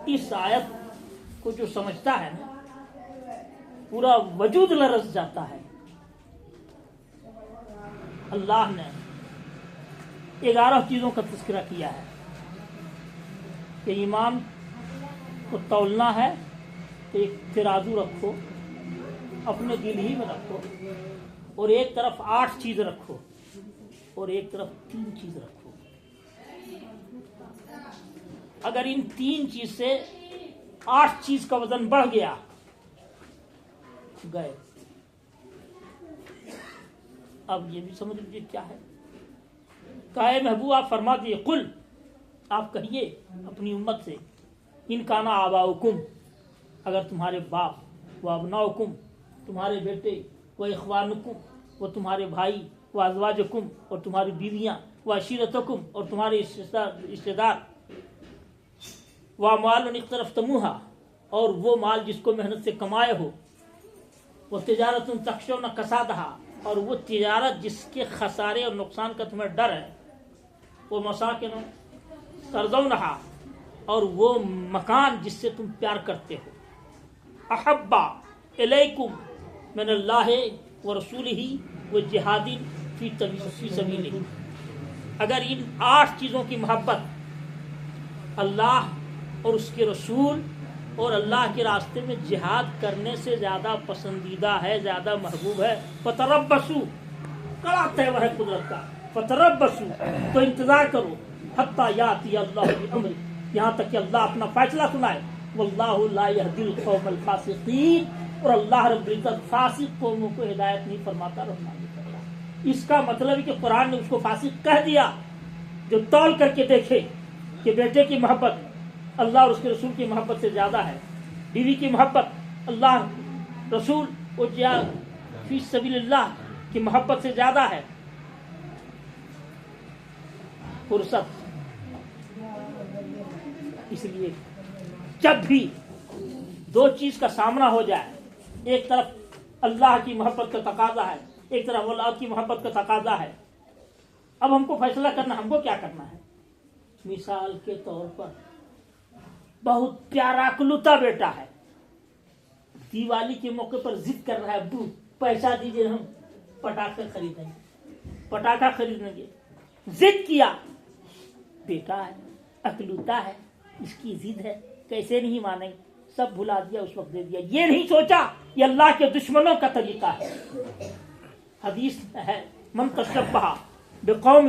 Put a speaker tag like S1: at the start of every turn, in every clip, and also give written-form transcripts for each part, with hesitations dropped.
S1: اس آیت کو جو سمجھتا ہے نا پورا وجود لرز جاتا ہے. اللہ نے 11 چیزوں کا تذکرہ کیا ہے کہ ایمان کو تولنا ہے تو ایک ترازو رکھو اپنے دل ہی میں رکھو اور ایک طرف 8 چیز رکھو اور ایک طرف 3 چیز رکھو. اگر ان 3 چیز سے 8 چیز کا وزن بڑھ گیا گئے. اب یہ بھی سمجھ لیجیے کیا ہے. کہا اے محبوب آپ فرما دیے قل آپ کہیے اپنی امت سے ان کانا آباؤکم اگر تمہارے باپ و ابناؤکم تمہارے بیٹے و اخوانکم وہ تمہارے بھائی و ازواجکم اور تمہاری بیویاں و عشیرتکم اور تمہارے رشتے دار و اموال اقترفتموہا اور وہ مال جس کو محنت سے کمائے ہو وہ تجارت تخشون کسادہا اور وہ تجارت جس کے خسارے اور نقصان کا تمہیں ڈر ہے وہ مساکن ترضونہا اور وہ مکان جس سے تم پیار کرتے ہو احبا الیکم من اللہ و رسولہ و جہاد فی سبیلہ. اگر ان 8 چیزوں کی محبت اللہ اور اس کے رسول اور اللہ کے راستے میں جہاد کرنے سے زیادہ پسندیدہ ہے زیادہ محبوب ہے فتربصوا کڑا تیور ہے قدرت کا فتربصوا تو انتظار کرو حتی یاتی اللہ بامرہ یہاں تک کہ اللہ اپنا فیصلہ سنائے. واللہ لا یہدی القوم الفاسقین اور اللہ رب العزت فاسق قوموں کو ہدایت نہیں فرماتا رحمانی کرتا. اس کا مطلب ہے کہ قرآن نے اس کو فاسق کہہ دیا جو تول کر کے دیکھے کہ بیٹے کی محبت اللہ اور اس کے رسول کی محبت سے زیادہ ہے, بیوی کی محبت اللہ رسول اور جہاد فی سبیل اللہ کی محبت سے زیادہ ہے. فرصت اس لیے جب بھی 2 چیز کا سامنا ہو جائے ایک طرف اللہ کی محبت کا تقاضا ہے ایک طرف اولاد کی محبت کا تقاضا ہے اب ہم کو فیصلہ کرنا ہم کو کیا کرنا ہے. مثال کے طور پر بہت پیارا اکلوتا بیٹا ہے دیوالی کے موقع پر ضد کر رہا ہے ابو پیسہ دیجیے ہم پٹاخے خریدیں گے پٹاخہ خریدیں گے. ضد کیا بیٹا ہے اکلوتا ہے اس کی ضد ہے کیسے نہیں مانیں سب بھلا دیا اس وقت دے دیا. یہ نہیں سوچا یہ اللہ کے دشمنوں کا طریقہ ہے. حدیث ہے من تشبہ بقوم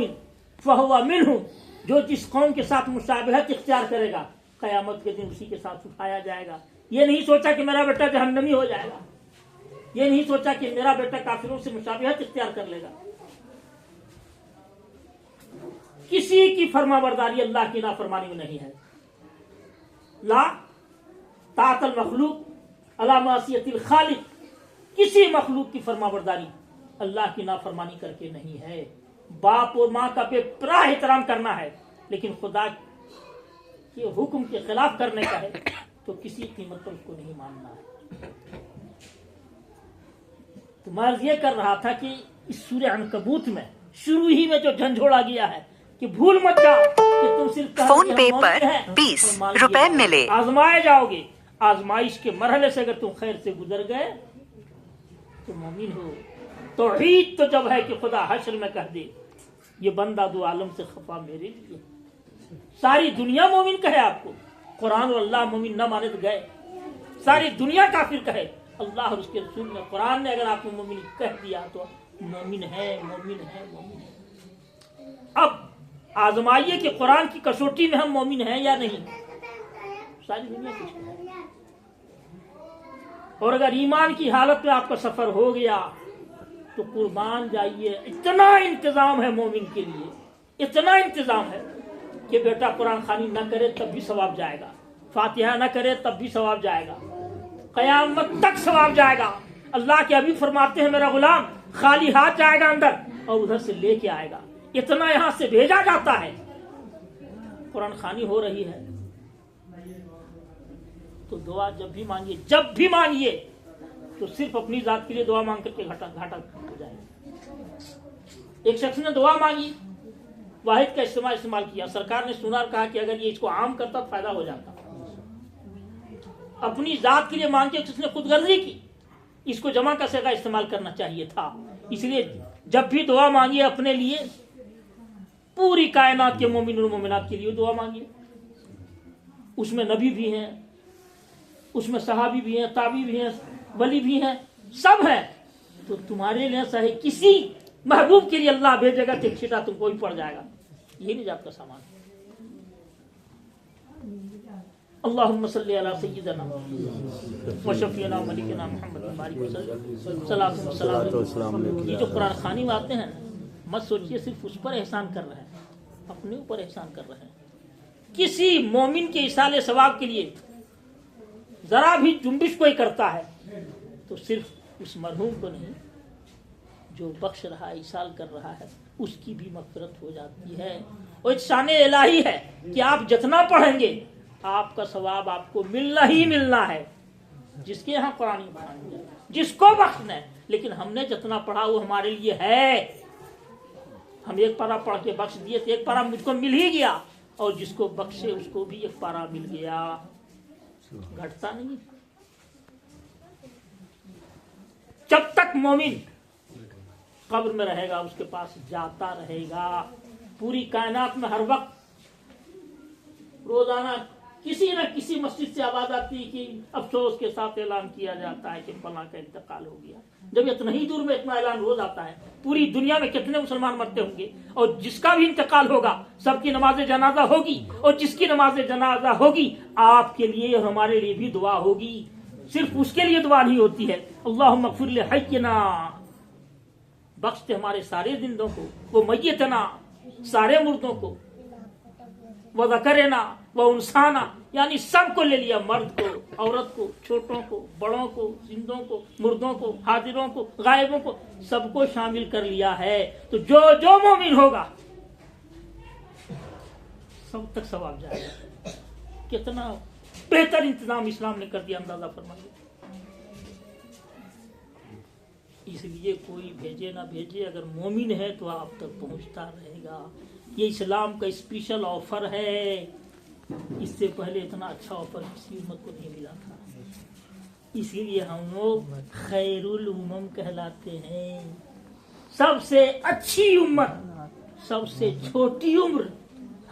S1: فہو منہم جو جس قوم کے ساتھ مشابہت اختیار کرے گا قیامت کے دن اسی کے ساتھ اٹھایا جائے گا. یہ نہیں سوچا کہ میرا بیٹا جہنمی ہو جائے گا یہ نہیں سوچا کہ میرا بیٹا کافروں سے مشابہت اختیار کر لے گا. کسی کی فرما برداری اللہ کی نافرمانی میں نہیں ہے. لا طاعت المخلوق علی معصیت الخالق کسی مخلوق کی فرما برداری اللہ کی نافرمانی کر کے نہیں ہے. باپ اور ماں کا بے پناہ احترام کرنا ہے لیکن خدا کے حکم کے خلاف کرنے کا ہے تو کسی قیمت پر اس کو نہیں ماننا ہے. تو میں یہ کر رہا تھا کہ اس سورہ عنکبوت میں شروع ہی میں جو جھنجھوڑا گیا ہے کہ بھول مت جاؤ کہ تم صرف
S2: فون پے پر 20 روپے ملے.
S1: آزمائے جاؤ گے. آزمائش کے مرحلے سے اگر تم خیر سے گزر گئے تو مومن ہو. توحید تو جب ہے کہ خدا حشر میں کہہ دے یہ بندہ دو عالم سے خفا میرے لیے. ساری دنیا مومن کہے آپ کو قرآن اور اللہ مومن نہ مانے تو گئے. ساری دنیا کافر کہے اللہ اور اس کے رسول نے قرآن نے اگر آپ کو مومن کہہ دیا تو مومن ہے مومن ہے مومن ہے. اب آزمائیے کہ قرآن کی کسوٹی میں ہم مومن ہیں یا نہیں. ساری دنیا کچھ ہے. اور اگر ایمان کی حالت میں آپ کا سفر ہو گیا تو قربان جائیے. اتنا انتظام ہے مومن کے لیے اتنا انتظام ہے کہ بیٹا قرآن خوانی نہ کرے تب بھی ثواب جائے گا فاتحہ نہ کرے تب بھی ثواب جائے گا قیامت تک ثواب جائے گا. اللہ کے حبیب فرماتے ہیں میرا غلام خالی ہاتھ جائے گا اندر اور ادھر سے لے کے آئے گا. اتنا یہاں سے بھیجا جاتا ہے. قرآن خوانی ہو رہی ہے تو دعا جب بھی مانگیے تو صرف اپنی ذات کے لیے دعا مانگ کر کے گھاٹا ہو جائے. ایک شخص نے دعا مانگی واحد کا استعمال کیا. سرکار نے سنا اور کہا کہ اگر یہ اس کو عام کرتا تو فائدہ ہو جاتا. اپنی ذات کے لیے مانگے کہ اس نے خود غرضی کی، اس کو جمع کا صیغہ استعمال کرنا چاہیے تھا. اس لیے جب بھی دعا مانگیے اپنے لیے پوری کائنات کے مومن اور مومنات کے لیے دعا مانگیے. اس میں نبی بھی ہیں، اس میں صحابی بھی ہیں، تابعی بھی ہیں، ولی بھی ہیں، سب ہیں. تو تمہارے لیے صحیح کسی محبوب کے لیے اللہ بھیجے گا کہ ایک چھٹا تم کو ہی پڑ جائے گا. یہ نجات کا سامان. اللہم صلی علی سیدنا و شفیعنا و ملکنا محمد بارک وسلم. صلاۃ و سلام. یہ جو قرآن خوانی میں آتے ہیں مت سوچیے صرف اس پر احسان کر رہے ہیں، اپنے اوپر احسان کر رہے ہیں. کسی مومن کے ایصال ثواب کے لیے ذرا بھی جنبش کوئی کرتا ہے تو صرف اس مرحوم کو نہیں، جو بخش رہا ہے، ایصال کر رہا ہے، اس کی بھی مغفرت ہو جاتی ہے. اور شان الہی ہے کہ آپ جتنا پڑھیں گے آپ کا ثواب آپ کو ملنا ہی ملنا ہے. جس کے یہاں قرآن پڑھائیں گے، جس کو بخشنا ہے. لیکن ہم نے جتنا پڑھا وہ ہمارے لیے ہے. ہم ایک پارہ پڑھ کے بخش دیے تو ایک پارہ مجھ کو مل ہی گیا، اور جس کو بخشے اس کو بھی ایک پارہ مل گیا. گھٹتا نہیں. جب تک مومن قبر میں رہے گا اس کے پاس جاتا رہے گا. پوری کائنات میں ہر وقت روزانہ کسی نہ کسی مسجد سے آواز آتی ہے کہ افسوس کے ساتھ اعلان کیا جاتا ہے کہ فلاں کا انتقال ہو گیا. جب اتنا ہی دور میں اتنا اعلان روز آتا ہے، پوری دنیا میں کتنے مسلمان مرتے ہوں گے، اور جس کا بھی انتقال ہوگا سب کی نماز جنازہ ہوگی، اور جس کی نماز جنازہ ہوگی آپ کے لیے اور ہمارے لیے بھی دعا ہوگی. صرف اس کے لیے دعا نہیں ہوتی ہے. اللہم اغفر لحینا، بخشتے ہمارے سارے زندوں کو، وہ میتنا، سارے مردوں کو، وہ ذکرنا وہ انسانا، یعنی سب کو لے لیا، مرد کو، عورت کو، چھوٹوں کو، بڑوں کو، زندوں کو، مردوں کو، حاضروں کو، غائبوں کو، سب کو شامل کر لیا ہے. تو جو جو مومن ہوگا سب تک ثواب جائے گا. کتنا بہتر انتظام اسلام نے کر دیا، اندازہ فرمائیے. اس لیے کوئی بھیجے نہ بھیجے، اگر مومن ہے تو آپ تک پہنچتا رہے گا. یہ اسلام کا اسپیشل آفر ہے. اس سے پہلے اتنا اچھا آفر کسی امت کو نہیں ملا تھا. اسی لیے ہم لوگ خیر الامم کہلاتے ہیں. سب سے اچھی امت، سب سے چھوٹی عمر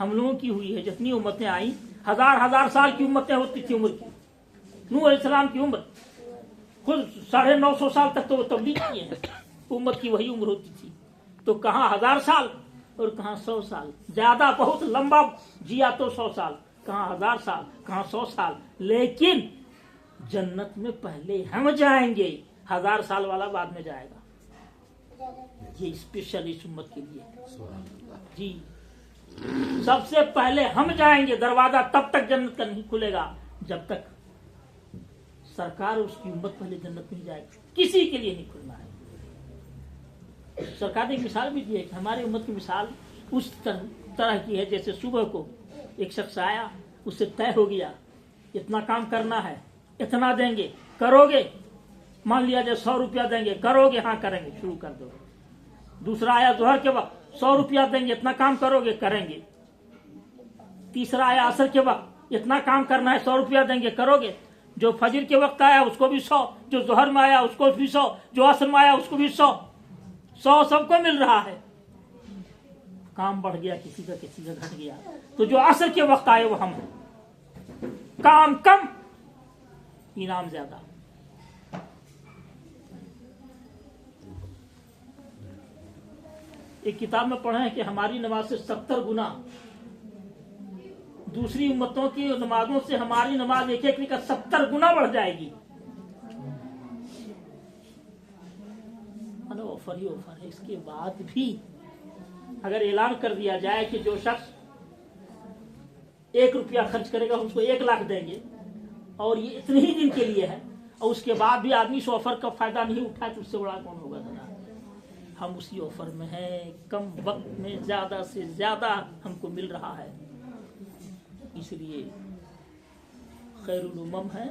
S1: ہم لوگوں کی ہوئی ہے. جتنی امتیں آئیں، ہزار سال کی امتیں ہوتی تھی عمر کی. نوح علیہ السلام کی عمر خود 950 سال تک تو وہ تبلیغ کیے ہیں. امت کی وہی عمر ہوتی تھی. تو کہاں 1000 سال اور کہاں 100 سال. زیادہ بہت لمبا جیا تو 100 سال، کہاں 1000 سال، کہاں 100 سال. لیکن جنت میں پہلے ہم جائیں گے، 1000 سال والا بعد میں جائے گا. یہ اسپیشل اس امت کے لیے. جی سب سے پہلے ہم جائیں گے. دروازہ تب تک جنت کا نہیں کھلے گا جب تک سرکار اس کی امت پہلے جنت نہیں جائے گی. کسی کے لیے نہیں کھلنا ہے. سرکار نے ایک مثال بھی دی ہے کہ ہماری امت کی مثال اس طرح کی ہے جیسے صبح کو ایک شخص آیا، اس سے طے ہو گیا اتنا کام کرنا ہے، اتنا دیں گے، کرو گے. مان لیا جائے 100 روپیہ دیں گے، کرو گے، ہاں کریں گے، شروع کر دو. دوسرا آیا ظہر کے وقت 100 روپیہ دیں گے، اتنا کام کرو گے، کریں گے. تیسرا آیا عصر کے وقت اتنا کام کرنا ہے، 100 روپیہ دیں گے، کرو گے. جو فجر کے وقت آیا اس کو بھی 100، جو ظہر میں آیا اس کو بھی 100، جو عصر میں آیا اس کو بھی 100 سب کو مل رہا ہے. کام بڑھ گیا کسی کا گھٹ گیا. تو جو عصر کے وقت آئے وہ ہم ہیں. کام کم، انعام زیادہ. ایک کتاب میں پڑھا ہے کہ ہماری نماز سے 70 گنا دوسری امتوں کی نمازوں سے ہماری نماز ایک کا 70 گنا بڑھ جائے گی. آفر ہی آفر ہے. اس کے بعد بھی اگر اعلان کر دیا جائے کہ جو شخص 1 روپیہ خرچ کرے گا اس کو 1 لاکھ دیں گے، اور یہ اتنے ہی دن کے لیے ہے، اور اس کے بعد بھی آدمی اس آفر کا فائدہ نہیں اٹھائے تو اس سے بڑا کون ہوگا؟ ہم اسی آفر میں ہیں. کم وقت میں زیادہ سے زیادہ ہم کو مل رہا ہے. اس لیے خیر الامم ہے.